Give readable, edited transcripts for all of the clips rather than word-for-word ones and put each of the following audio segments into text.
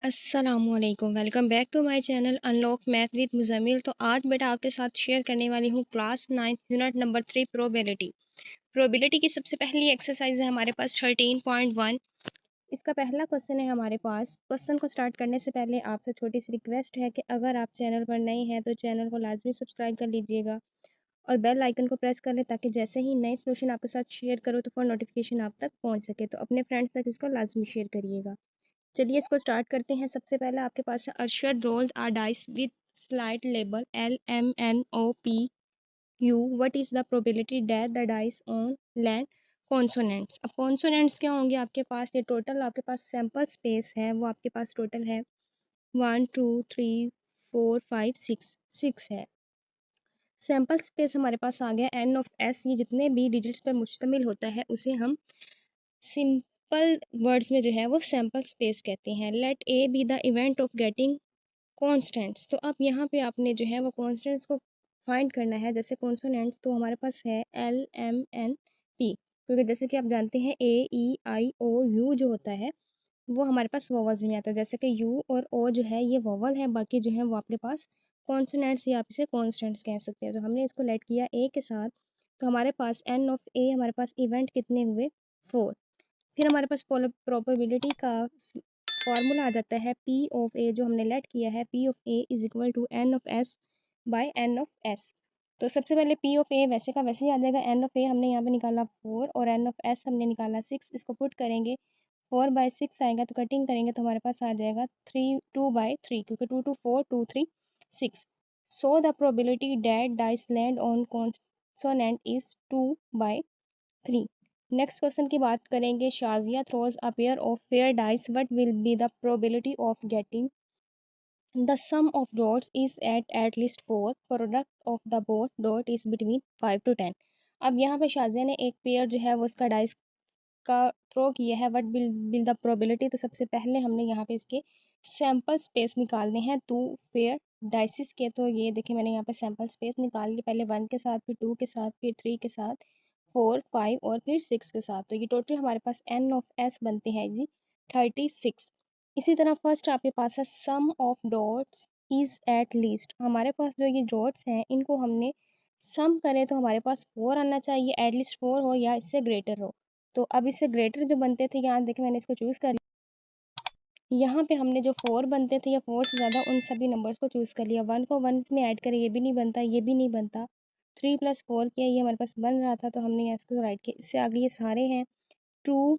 अस्सलामुअलैकुम welcome back to my channel unlock math with Muzammil. तो आज बेटा आपके साथ शेयर करने वाली हूँ क्लास 9 यूनिट नंबर 3 प्रोबेबिलिटी की सबसे पहली एक्सरसाइज है हमारे पास 13.1। इसका पहला क्वेश्चन है हमारे पास। क्वेश्चन को स्टार्ट करने से पहले आपसे छोटी सी रिक्वेस्ट है कि अगर आप चैनल पर नए हैं तो चैनल को लाजमी सब्सक्राइब कर लीजिएगा और बेल आइकन को प्रेस कर लें ताकि जैसे ही नए सोल्यूशन आपके साथ शेयर करो तो फॉर नोटिफिकेशन आप तक पहुँच सके। तो अपने फ्रेंड्स तक इसको लाजमी शेयर करिएगा। चलिए इसको स्टार्ट करते हैं। सबसे पहले आपके पास है Arshad rolls are dice with slide label LMNOPU। What is the probability that the dice on land consonants. अब कॉन्सोनेंट्स क्या होंगे आपके पास? ये टोटल आपके पास सैंपल स्पेस है वो आपके पास टोटल है 1 2 3 4 5 6 6 है। सैंपल स्पेस हमारे पास आ गया एन ऑफ एस। ये जितने भी डिजिट्स पर मुश्तमिल होता है उसे हम सिंपल वर्ड्स में जो है वो सैंपल स्पेस कहते हैं। Let A be the event of getting constants. तो अब यहाँ पे आपने जो है वो कॉन्स्टेंट्स को फाइंड करना है। जैसे कॉन्सोनेंट्स तो हमारे पास है LMNP, क्योंकि जैसे कि आप जानते हैं AEIOU जो होता है वो हमारे पास वोवल्स में आता है। जैसे कि यू और ओ जो है ये वोवल है, बाकी जो है वो आपके पास कॉन्सोनेंट्स या आप इसे कॉन्स्टेंट्स कह सकते हैं। तो हमने इसको लेट किया ए के साथ, तो हमारे पास एन ऑफ ए हमारे पास इवेंट कितने हुए 4। फिर हमारे पास प्रोबेबिलिटी का फॉर्मूला आ जाता है पी ऑफ ए जो हमने लेट किया है। P of A is equal to N of S by N of S. तो सबसे पहले पी ऑफ ए वैसे का वैसे ही आ जाएगा। एन ऑफ ए हमने यहाँ पे निकाला 4 और एन ऑफ एस हमने निकाला 6। इसको पुट करेंगे 4/6 आएगा तो कटिंग करेंगे तो हमारे पास आ जाएगा 2/3, क्योंकि 2 2 4 2 3 6। So the probability that dice land on consonant is 2/3। Next question की बात करेंगे। Shazia throws a pair of fair dice, what will be the probability of getting the sum of dots is at least 4, product of the both dot is between 5 to 10। अब यहाँ पे शाजिया ने एक pair जो है वो उसका डाइस का थ्रो किया है। What will be the probability. तो सबसे पहले हमने यहाँ पे इसके सैंपल स्पेस निकालने हैं 2 पेयर डाइसिस के। तो ये देखिए मैंने यहाँ पे सैंपल स्पेस निकाल ली, पहले 1 के साथ, फिर 2 के साथ, फिर 3 के साथ, 4 5 और फिर 6 के साथ। तो ये टोटल हमारे पास एन ऑफ एस बनते हैं जी 36। इसी तरह फर्स्ट आपके पास है sum of dots is at least. हमारे पास जो ये डॉट्स हैं इनको हमने सम करें तो हमारे पास 4 आना चाहिए, एटलीस्ट 4 हो या इससे ग्रेटर हो। तो अब इससे ग्रेटर जो बनते थे, यहाँ देखिए मैंने इसको चूज़ कर लिया। यहाँ पे हमने जो 4 बनते थे या 4 से ज़्यादा उन सभी नंबर्स को चूज़ कर लिया। 1 को 1 में ऐड करें ये भी नहीं बनता, ये भी नहीं बनता। 3 + 4 किया ये हमारे पास बन रहा था तो हमने यहाँ इसको राइट किया। इससे आगे ये सारे हैं। 2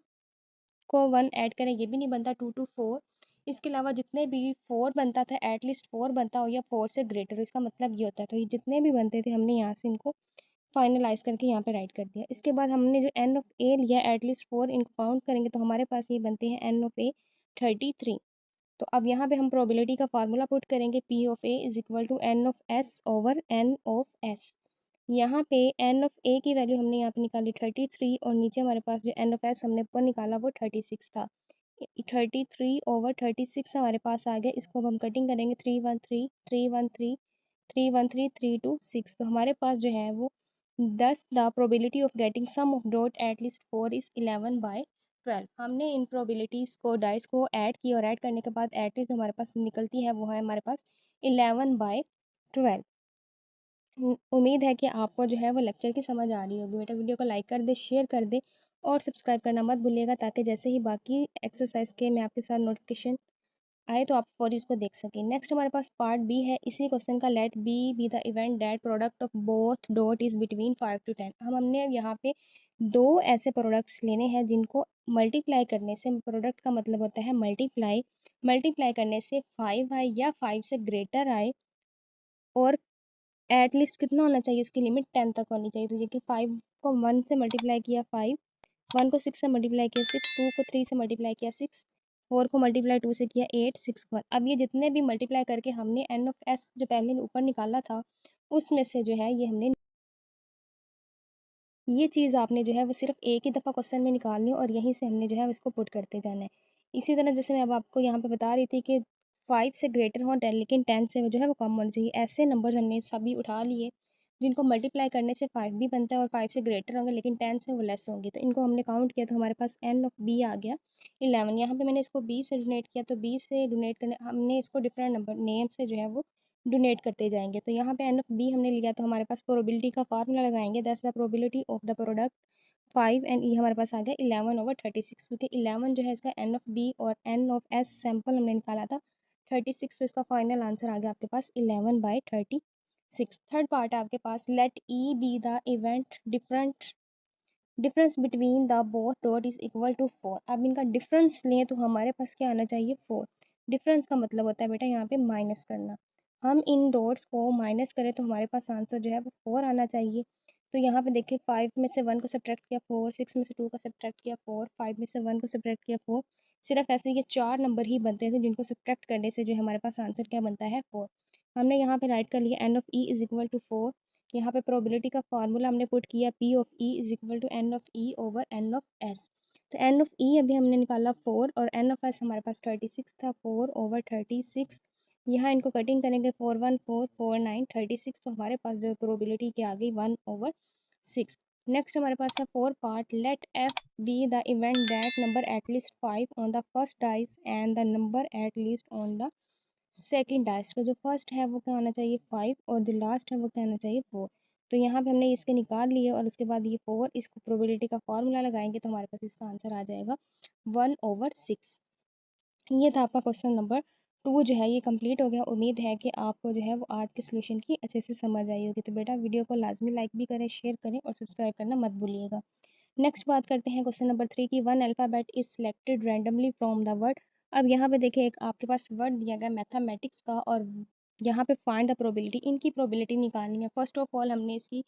को 1 ऐड करें ये भी नहीं बनता, 2 to 4। इसके अलावा जितने भी 4 बनता था एटलीस्ट 4 बनता हो या 4 से ग्रेटर हो, इसका मतलब ये होता है। तो ये जितने भी बनते थे हमने यहाँ से इनको फाइनलाइज करके यहाँ पे राइट कर दिया। इसके बाद हमने जो एन ऑफ ए लिया एटलीस्ट 4, इनको काउंट करेंगे तो हमारे पास ये बनते हैं एन ऑफ ए 33। तो अब यहाँ पे हम प्रोबेबिलिटी का फार्मूला पुट करेंगे P of A is equal to N of S over N of S. यहाँ पे एन ऑफ ए की वैल्यू हमने यहाँ पे निकाली 33 और नीचे हमारे पास जो एन ऑफ एस हमने ऊपर निकाला वो 36 था। 33/36 हमारे पास आ गया। इसको अब हम कटिंग करेंगे 3 1 3 3 1 3 3 1 3 3 2 6। तो हमारे पास जो है वो 10 the probability of getting sum of dot at least 4 is 11/12। हमने इन प्रोबेबिलिटीज़ को डाइस को ऐड किया और ऐड करने के बाद एट लीस्ट हमारे पास निकलती है वो है हमारे पास 11/12। उम्मीद है कि आपको जो है वो लेक्चर की समझ आ रही होगी। बेटा वीडियो को लाइक कर दे, शेयर कर दे और सब्सक्राइब करना मत भूलिएगा ताकि जैसे ही बाकी एक्सरसाइज के मैं आपके साथ नोटिफिकेशन आए तो आप फौरी उसको देख सकें। नेक्स्ट हमारे पास पार्ट बी है इसी क्वेश्चन का। Let B be the event that product of both dot is between 5 to 10। हमने यहाँ पे दो ऐसे प्रोडक्ट्स लेने हैं जिनको मल्टीप्लाई करने से, प्रोडक्ट का मतलब होता है मल्टीप्लाई, मल्टीप्लाई करने से 5 आए या 5 से ग्रेटर आए और एट लीस्ट कितना होना चाहिए, उसकी लिमिट 10 तक होनी चाहिए। तो देखिए 5 को 1 से मल्टीप्लाई किया 5, 1 को 6 से मल्टीप्लाई किया 6, 2 को 3 से मल्टीप्लाई किया 6, 4 को मल्टीप्लाई 2 से किया 8, 6 को 1। अब ये जितने भी मल्टीप्लाई करके हमने एन ऑफ एस जो पहले ऊपर निकाला था उसमें से जो है ये हमने ये चीज़ आपने जो है वो सिर्फ एक ही दफ़ा क्वेश्चन में निकालनी है और यहीं से हमने जो है इसको पुट करते जाना है। इसी तरह जैसे मैं अब आपको यहाँ पे बता रही थी कि 5 से ग्रेटर हो 10, लेकिन 10 से जो है वो कम होना चाहिए। ऐसे नंबर्स हमने सभी उठा लिए जिनको मल्टीप्लाई करने से 5 भी बनता है और 5 से ग्रेटर होंगे, लेकिन 10 से वो लेस होंगे। तो इनको हमने काउंट किया तो हमारे पास n ऑफ b आ गया 11। यहाँ पे मैंने इसको b से डोनेट किया, तो b से डोनेट करने हमने इसको डिफरेंट नंबर नेम से जो है वो डोनेट करते जाएंगे। तो यहाँ पे n ऑफ b हमने लिया, तो हमारे पास प्रोबेबिलिटी का फार्मूला लगाएंगे, that's the probability of the product 5 and e हमारे पास आ गया 11/36, क्योंकि 11 जो है इसका n ऑफ b और n ऑफ s सैंपल हमने निकाला था 36, तो इसका फाइनल आंसर आ गया आपके पास 11/36। थर्ड पार्ट है आपके पास, let E be the event difference between the both dot is equal to 4। अब इनका डिफरेंस लें तो हमारे पास क्या आना चाहिए 4। डिफरेंस का मतलब होता है बेटा यहाँ पे माइनस करना। हम इन डॉट्स को माइनस करें तो हमारे पास आंसर जो है वो 4 आना चाहिए। तो यहाँ पे देखिए 5 में से 1 को सब्ट्रैक्ट किया 4, 6 में से 2 को सब्ट्रैक्ट किया 4, 5 में से 1 को सब्ट्रैक्ट किया 4। सिर्फ ऐसे ये 4 नंबर ही बनते थे जिनको सब्ट्रैक्ट करने से जो हमारे पास आंसर क्या बनता है 4। हमने यहाँ पे राइट कर लिया n of e is equal to 4। यहाँ पे प्रोबेबिलिटी का फार्मूला हमने पुट किया p of e is equal to n of e over n of s। तो n ऑफ e अभी हमने निकाला 4 और n ऑफ s हमारे पास 36 था, 4/36। यहाँ इनको कटिंग करेंगे 4 1 4 4 9 36, तो हमारे पास जो प्रोबेबिलिटी क्या आ गई 1/6। नेक्स्ट हमारे पास है four part, let f be the event that number at least 5 on the first dice and the number at least on the second dice. तो जो फर्स्ट है वो क्या होना चाहिए 5 और जो लास्ट है वो क्या होना चाहिए 4। तो यहाँ पे हमने इसके निकाल लिए और उसके बाद ये 4, इसको प्रोबेबिलिटी का फॉर्मूला लगाएंगे तो हमारे पास इसका आंसर आ जाएगा 1/6। ये था आपका क्वेश्चन नंबर 2 जो है ये कंप्लीट हो गया। उम्मीद है कि आपको जो है वो आज के सोल्यूशन की अच्छे से समझ आई होगी। तो बेटा वीडियो को लाजमी लाइक भी करें, शेयर करें और सब्सक्राइब करना मत भूलिएगा। नेक्स्ट बात करते हैं क्वेश्चन नंबर 3 की, one alphabet is selected randomly from the word. अब यहाँ पे देखिए एक आपके पास वर्ड दिया गया मैथमेटिक्स का और यहाँ पे फाइंड द प्रोबेबिलिटी, इनकी प्रोबेबिलिटी निकालनी है। फर्स्ट ऑफ ऑल हमने इसकी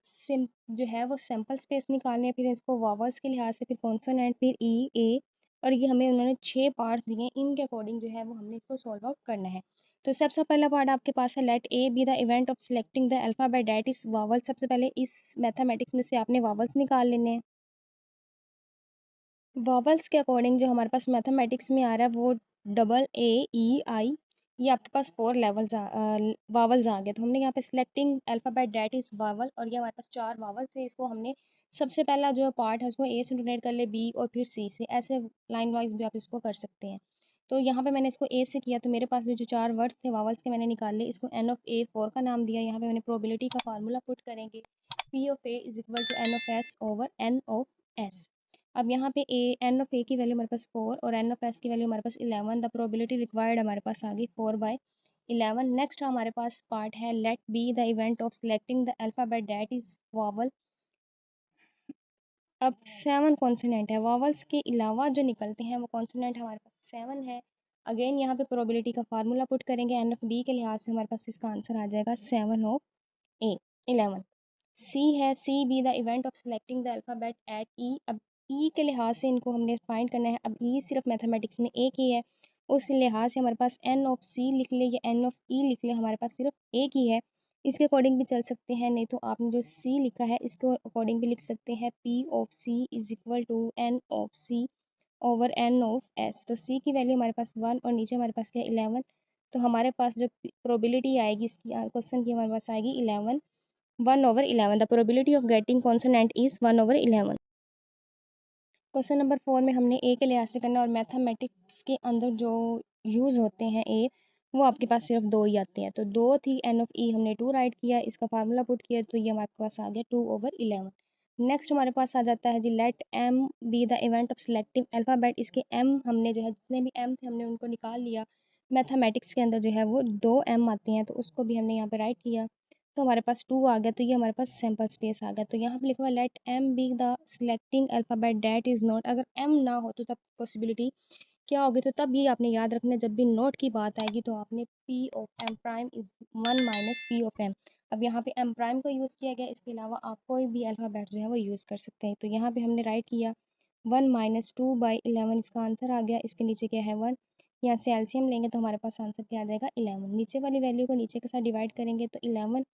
सिम जो है वो सैम्पल स्पेस निकालनी है, फिर इसको वावल्स के लिहाज से, फिर कॉन्सोनेंट, फिर ई ए, और ये हमें उन्होंने 6 पार्ट्स दिए हैं, इनके अकॉर्डिंग जो है वो हमने इसको सॉल्व आउट करना है। तो सबसे पहला पार्ट आपके पास है, let A be the event of selecting the alphabet that is vowel. सबसे पहले इस मैथमेटिक्स में से आपने वावल्स निकाल लेने हैं। वॉवल्स के अकॉर्डिंग जो हमारे पास मैथमेटिक्स में आ रहा है वो डबल ए ई आई, ये आपके पास 4 लेवल्स वावल्स आ गए। तो हमने यहाँ पे selecting alphabet that is vowel, और ये हमारे पास 4 वावल्स है। इसको हमने सबसे पहला जो पार्ट है उसको ए से डोनेट कर ले, बी और फिर सी से, ऐसे लाइन वाइज भी आप इसको कर सकते हैं। तो यहाँ पे मैंने इसको ए से किया तो मेरे पास जो 4 वर्ड्स थे वावल्स के मैंने निकाल लिए, इसको एन ऑफ ए 4 का नाम दिया। यहाँ पे मैंने प्रोबेबिलिटी का फार्मूला पुट करेंगे, P of A is equal to N of S over N of S. अब यहाँ पे ए एन ऑफ ए की वैल्यू हमारे पास 4 और एन ऑफ एस की वैल्यू हमारे पास 11। द प्रोबेबिलिटी रिक्वायर्ड हमारे पास आ गई 4/11। नेक्स्ट हमारे पास पार्ट है, let B the event of selecting the alphabet that is vowel. अब 7 कॉन्सोनेंट है, वावल्स के अलावा जो निकलते हैं वो कॉन्सोनेंट हमारे पास 7 है। अगेन यहाँ पे प्रोबेबिलिटी का फार्मूला पुट करेंगे, एन ऑफ बी के लिहाज से हमारे पास इसका आंसर आ जाएगा 7 ऑफ ए 11। सी है, C be the event of selecting the alphabet at E. अब ई के लिहाज से इनको हमने फाइंड करना है। अब ई सिर्फ मैथमेटिक्स में एक ही है, उस लिहाज से हमारे पास एन ऑफ सी लिख ले या एन ऑफ ई लिख ले, हमारे पास सिर्फ एक ही है। इसके अकॉर्डिंग भी चल सकते हैं, नहीं तो आपने जो सी लिखा है इसके अकॉर्डिंग भी लिख सकते हैं, P of C is equal to N of C over N of S. तो सी की वैल्यू हमारे पास 1 और नीचे हमारे पास क्या 11। तो हमारे पास जो प्रोबेबिलिटी आएगी इसकी क्वेश्चन की हमारे पास आएगी 11 1/11। The probability of getting consonant is 1/11। Question number 4 में हमने ए के लिहाज से करना है, और मैथमेटिक्स के अंदर जो यूज़ होते हैं ए, वो आपके पास सिर्फ 2 ही आते हैं। तो 2 थी, एन ऑफ ई हमने 2 राइट किया, इसका फार्मूला पुट किया, तो ये हमारे पास आ गया 2/11। नेक्स्ट हमारे पास आ जाता है G, let M be the event of selective alphabet. इसके एम हमने जो है जितने भी एम थे हमने उनको निकाल लिया। मैथमेटिक्स के अंदर जो है वो 2 एम आते हैं, तो उसको भी हमने यहाँ पे राइट किया, तो हमारे पास 2 आ गया। तो ये हमारे पास सैम्पल स्पेस आ गया। तो यहाँ पे लिखा हुआ let M be the selecting alphabet that is not. अगर एम ना हो तो तब पॉसिबिलिटी क्या होगी, तो तब ये आपने याद रखना है, जब भी नोट की बात आएगी तो आपने P of M prime is 1 minus P of M. अब यहाँ पे एम प्राइम को यूज़ किया गया, इसके अलावा आप कोई भी अल्फ़ाबेट जो है वो यूज़ कर सकते हैं। तो यहाँ पे हमने राइट किया 1 माइनस 2/11, इसका आंसर आ गया। इसके नीचे क्या है 1, यहाँ से एलसीएम लेंगे तो हमारे पास आंसर क्या आ जाएगा 11। नीचे वाली वैल्यू को नीचे के साथ डिवाइड करेंगे तो 11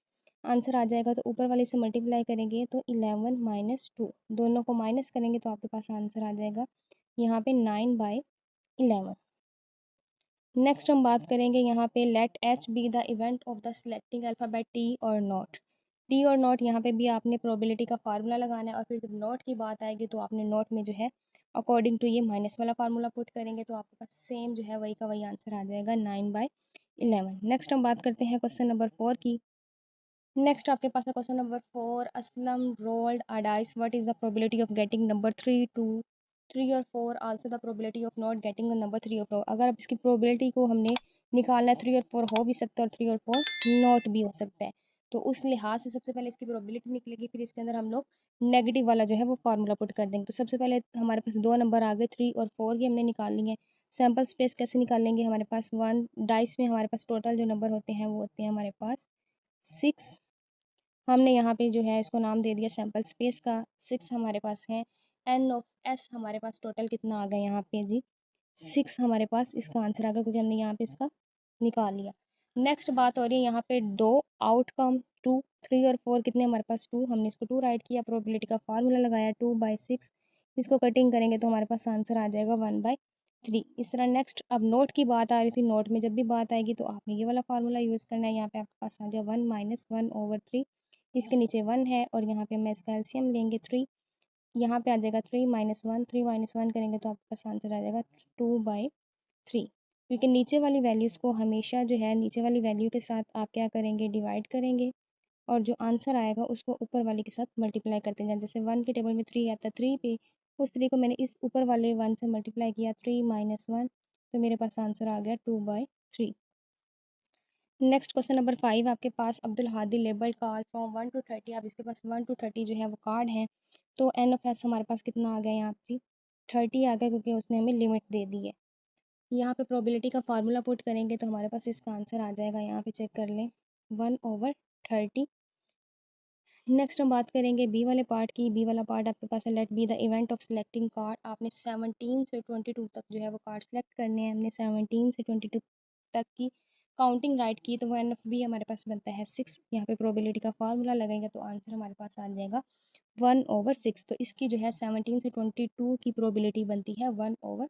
आंसर आ जाएगा। तो ऊपर वाले से मल्टीप्लाई करेंगे तो 11 माइनस 2, दोनों को माइनस करेंगे तो आपके पास आंसर आ जाएगा यहाँ पे 9/11। नेक्स्ट हम बात करेंगे यहाँ पे, let H be the event of the selecting alphabet T और नॉट। टी और नॉट यहाँ पे भी आपने प्रोबेबिलिटी का फार्मूला लगाना है, और फिर जब नॉट की बात आएगी तो आपने नॉट में जो है अकॉर्डिंग टू ये माइनस वाला फार्मूला पुट करेंगे, तो आपके पास सेम जो है वही का वही आंसर आ जाएगा 9/11। नेक्स्ट हम बात करते हैं क्वेश्चन नंबर 4 की। नेक्स्ट आपके पास है question number 4। Aslam rolled a dice, what is the probability of getting number 3, 2, 3 और 4, also the probability of not getting number 3 और 4। अगर अब इसकी प्रोबेबिलिटी को हमने निकालना है, 3 और 4 हो भी सकता है और 3 और 4 नॉट भी हो सकता है, तो उस लिहाज से सबसे पहले इसकी प्रोबेबिलिटी निकलेगी, फिर इसके अंदर हम लोग नेगेटिव वाला जो है वो फार्मूला पुट कर देंगे। तो सबसे पहले हमारे पास दो नंबर आ गए, 3 और 4 की हमने निकालनी है। सैम्पल स्पेस कैसे निकालेंगे, हमारे पास वन डाइस में हमारे पास टोटल जो नंबर होते हैं वो होते हैं हमारे पास 6। हमने यहाँ पे जो है इसको नाम दे दिया सैम्पल स्पेस का। 6 हमारे पास है। एन ऑफ एस हमारे पास टोटल कितना आ गया यहाँ पे जी, 6 हमारे पास इसका आंसर आ गया, क्योंकि हमने यहाँ पे इसका निकाल लिया। नेक्स्ट बात हो रही है यहाँ पे दो आउटकम 2, 3 और 4 कितने हमारे पास 2, हमने इसको 2 राइट किया, प्रोबेबिलिटी का फार्मूला लगाया 2/6। इसको कटिंग करेंगे तो हमारे पास आंसर आ जाएगा 1/3। इस तरह नेक्स्ट अब नोट की बात आ रही थी, नोट में जब भी बात आएगी तो आपने ये वाला फार्मूला यूज़ करना है। यहाँ पे आपके पास आ गया 1 - 1/3, इसके नीचे 1 है और यहाँ पे हम इसका एलसीएम लेंगे 3। यहाँ पे आ जाएगा 3 - 1, 3 - 1 करेंगे तो आपके पास आंसर आ जाएगा 2/3। क्योंकि नीचे वाली वैल्यूज़ को हमेशा जो है नीचे वाली वैल्यू के साथ आप क्या करेंगे, डिवाइड करेंगे, और जो आंसर आएगा उसको ऊपर वाले के साथ मल्टीप्लाई करते जाएं। जैसे 1 के टेबल में 3 आता है, 3 पे उस 3 को मैंने इस ऊपर वाले 1 से मल्टीप्लाई किया, 3 - 1, तो मेरे पास आंसर आ गया 2/3। नेक्स्ट क्वेश्चन नंबर 5 आपके पास, अब्दुल हादी लेबल कार्ड फ्रॉम 1 to 30। अब इसके पास 1 to 30 जो है वो कार्ड है, तो एन ऑफ एस हमारे पास कितना आ गया यहाँ पे 30 आ गया, क्योंकि उसने हमें लिमिट दे दी है। यहाँ पे प्रोबेबिलिटी का फार्मूला पुट करेंगे तो हमारे पास इसका आंसर आ जाएगा, यहाँ पे चेक कर लें 1/30। नेक्स्ट हम बात करेंगे बी वाले पार्ट की। बी वाला पार्ट आपके पास है, let B the event of selecting card. आपने 17 से 22 तक जो है वो कार्ड सेलेक्ट करने हैं। हमने 17 से 22 तक की काउंटिंग राइट की, तो वो एन ऑफ बी हमारे पास बनता है 6। यहाँ पे प्रोबेबिलिटी का फार्मूला लगेगा तो आंसर हमारे पास आ जाएगा 1/6। तो इसकी जो है 17 से 22 की प्रोबेबिलिटी बनती है 1/5।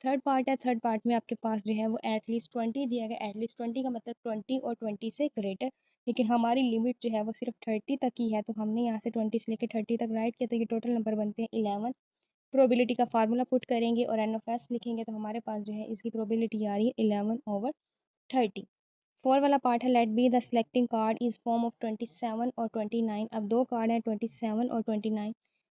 थर्ड पार्ट है, थर्ड पार्ट में आपके पास जो है वो एटलीस्ट 20 दिया गया। एटलीस्ट 20 का मतलब 20 और 20 से ग्रेटर, लेकिन हमारी लिमिट जो है वो सिर्फ 30 तक ही है, तो हमने यहाँ से 20 से लेकर 30 तक राइट किया, तो ये टोटल नंबर बनते हैं 11। प्रोबेबिलिटी का फार्मूला पुट करेंगे और एन ऑफ एस लिखेंगे, तो हमारे पास जो है इसकी प्रोबेबिलिटी आ रही है 11/30। 4 वाला पार्ट है, let B the selecting card is from of 27 और 29। अब दो कार्ड हैं 27 और 29,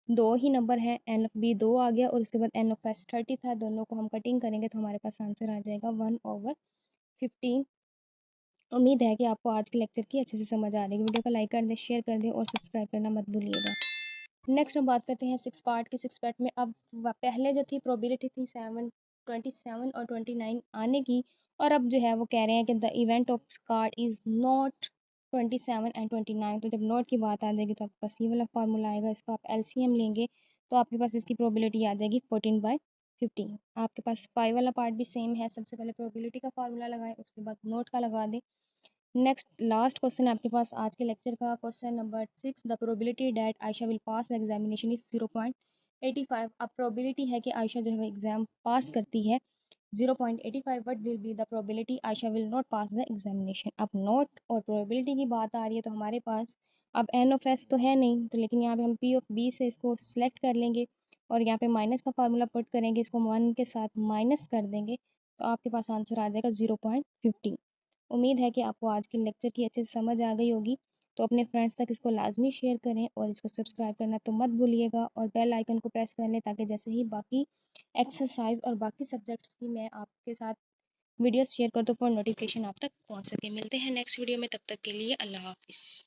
दो ही नंबर है, एन ऑफ बी 2 आ गया और उसके बाद एन ऑफ एस 30 था। दोनों को हम कटिंग करेंगे तो हमारे पास आंसर आ जाएगा 1/15। उम्मीद है कि आपको आज के लेक्चर की अच्छे से समझ आ रही है। वीडियो को लाइक कर दें, शेयर कर दें और सब्सक्राइब करना मत भूलिएगा। नेक्स्ट हम बात करते हैं 6 पार्ट की। 6 पार्ट में अब पहले जो थी प्रोबेबिलिटी थी 27 और 29 आने की, और अब जो है वो कह रहे हैं कि the event of card is not 27 and 29। तो जब नॉट की बात आ जाएगी तो आपके पास ये वाला फार्मूला आएगा, इसका आप एलसीएम लेंगे तो आपके पास इसकी प्रोबेबिलिटी आ जाएगी 14/15। आपके पास 5 वाला पार्ट भी सेम है, सबसे पहले प्रोबेबिलिटी का फार्मूला लगाएं, उसके बाद नोट का लगा दें। नेक्स्ट लास्ट क्वेश्चन है आपके पास आज के लेक्चर का, question number 6। The probability that Ayesha will pass the examination is 0.85। अब प्रोबेबिलिटी है कि आयशा जो है एग्जाम पास करती है 0.85। What will be the probability Ayesha will not pass the examination. अब नॉट और प्रोबेबिलिटी की बात आ रही है, तो हमारे पास अब एन ऑफ एस तो है नहीं, तो लेकिन यहाँ पे हम पी ऑफ बी से इसको सिलेक्ट कर लेंगे और यहाँ पे माइनस का फार्मूला पुट करेंगे, इसको 1 के साथ माइनस कर देंगे, तो आपके पास आंसर आ जाएगा 0.15। उम्मीद है कि आपको आज के लेक्चर की अच्छे से समझ आ गई होगी, तो अपने फ्रेंड्स तक इसको लाजमी शेयर करें और इसको सब्सक्राइब करना तो मत भूलिएगा, और बेल आइकन को प्रेस कर लें ताकि जैसे ही बाकी एक्सरसाइज और बाकी सब्जेक्ट्स की मैं आपके साथ वीडियोस शेयर कर दूँ, फॉर नोटिफिकेशन आप तक पहुंच सके। मिलते हैं नेक्स्ट वीडियो में, तब तक के लिए अल्लाह हाफिज़।